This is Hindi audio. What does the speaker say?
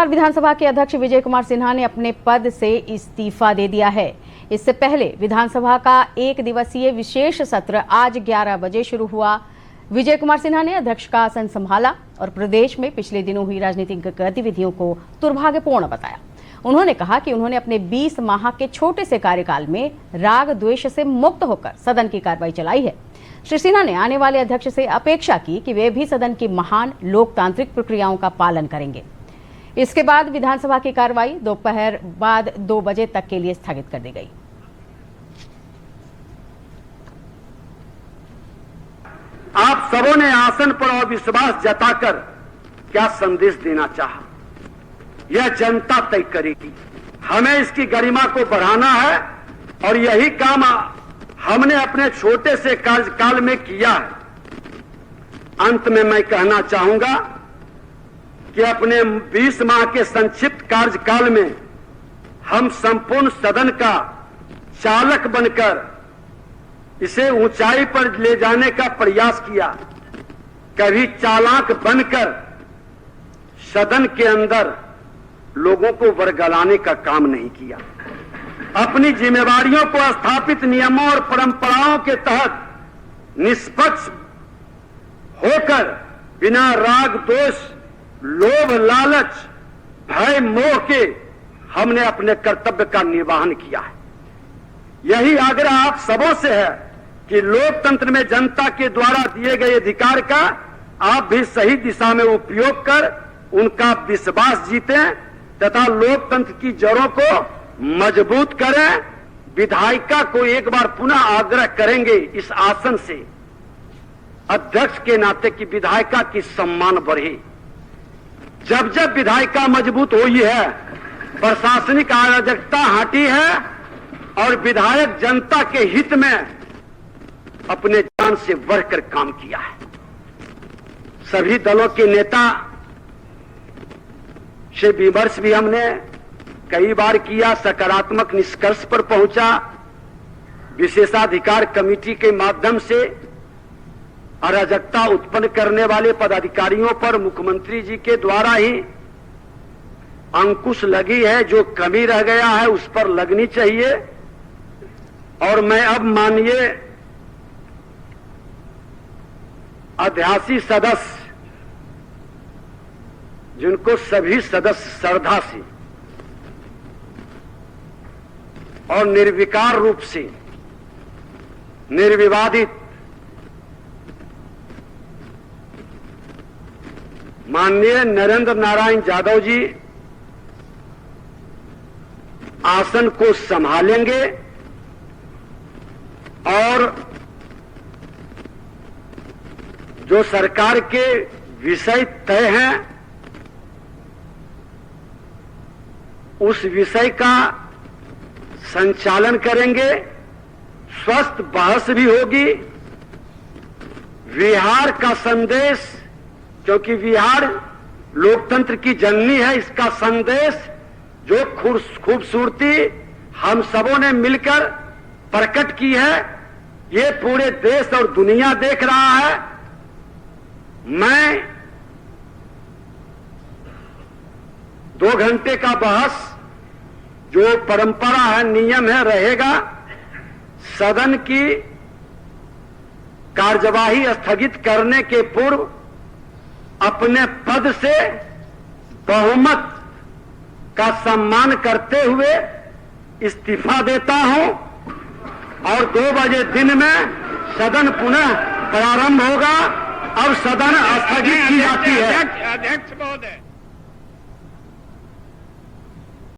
बिहार विधानसभा के अध्यक्ष विजय कुमार सिन्हा ने अपने पद से इस्तीफा दे दिया है। इससे पहले विधानसभा का एक दिवसीय विशेष सत्र आज 11 बजे शुरू हुआ। विजय कुमार सिन्हा ने अध्यक्ष का आसन संभाला और प्रदेश में पिछले दिनों हुई राजनीतिक गतिविधियों को दुर्भाग्यपूर्ण बताया। उन्होंने कहा कि उन्होंने अपने 20 माह के छोटे से कार्यकाल में राग द्वेष से मुक्त होकर सदन की कार्रवाई चलाई है। श्री सिन्हा ने आने वाले अध्यक्ष से अपेक्षा की कि वे भी सदन की महान लोकतांत्रिक प्रक्रियाओं का पालन करेंगे। इसके बाद विधानसभा की कार्रवाई दोपहर बाद 2 बजे तक के लिए स्थगित कर दी गई। आप सबों ने आसन पर अविश्वास जताकर क्या संदेश देना चाहा, यह जनता तय करेगी। हमें इसकी गरिमा को बढ़ाना है और यही काम हमने अपने छोटे से कार्यकाल में किया है। अंत में मैं कहना चाहूंगा कि अपने 20 माह के संक्षिप्त कार्यकाल में हम संपूर्ण सदन का चालक बनकर इसे ऊंचाई पर ले जाने का प्रयास किया। कभी चालाक बनकर सदन के अंदर लोगों को वर्गलाने का काम नहीं किया। अपनी जिम्मेवारियों को स्थापित नियमों और परंपराओं के तहत निष्पक्ष होकर बिना राग दोष, लोभ, लालच, भय, मोह के हमने अपने कर्तव्य का निर्वहन किया है। यही आग्रह आप सबों से है कि लोकतंत्र में जनता के द्वारा दिए गए अधिकार का आप भी सही दिशा में उपयोग कर उनका विश्वास जीतें तथा लोकतंत्र की जड़ों को मजबूत करें। विधायिका को एक बार पुनः आग्रह करेंगे इस आसन से, अध्यक्ष के नाते की विधायिका की सम्मान बढ़े। जब जब विधायिका मजबूत हुई है, प्रशासनिक अराजकता हटी है और विधायक जनता के हित में अपने जान से बढ़कर काम किया है। सभी दलों के नेता से विमर्श भी हमने कई बार किया, सकारात्मक निष्कर्ष पर पहुंचा। विशेषाधिकार कमेटी के माध्यम से अराजकता उत्पन्न करने वाले पदाधिकारियों पर मुख्यमंत्री जी के द्वारा ही अंकुश लगी है। जो कमी रह गया है उस पर लगनी चाहिए। और मैं अब माननीय अध्यासी सदस्य, जिनको सभी सदस्य श्रद्धा से और निर्विकार रूप से निर्विवादित माननीय नरेंद्र नारायण यादव जी आसन को संभालेंगे और जो सरकार के विषय तय हैं उस विषय का संचालन करेंगे। स्वस्थ बहस भी होगी। बिहार का संदेश, क्योंकि बिहार लोकतंत्र की जननी है, इसका संदेश जो खूबसूरती हम सबों ने मिलकर प्रकट की है, ये पूरे देश और दुनिया देख रहा है। मैं 2 घंटे का बहस जो परंपरा है, नियम है, रहेगा। सदन की कार्यवाही स्थगित करने के पूर्व अपने पद से बहुमत का सम्मान करते हुए इस्तीफा देता हूं और 2 बजे दिन में सदन पुनः प्रारंभ होगा। अब सदन स्थगित की जाती है। अध्यक्ष महोदय।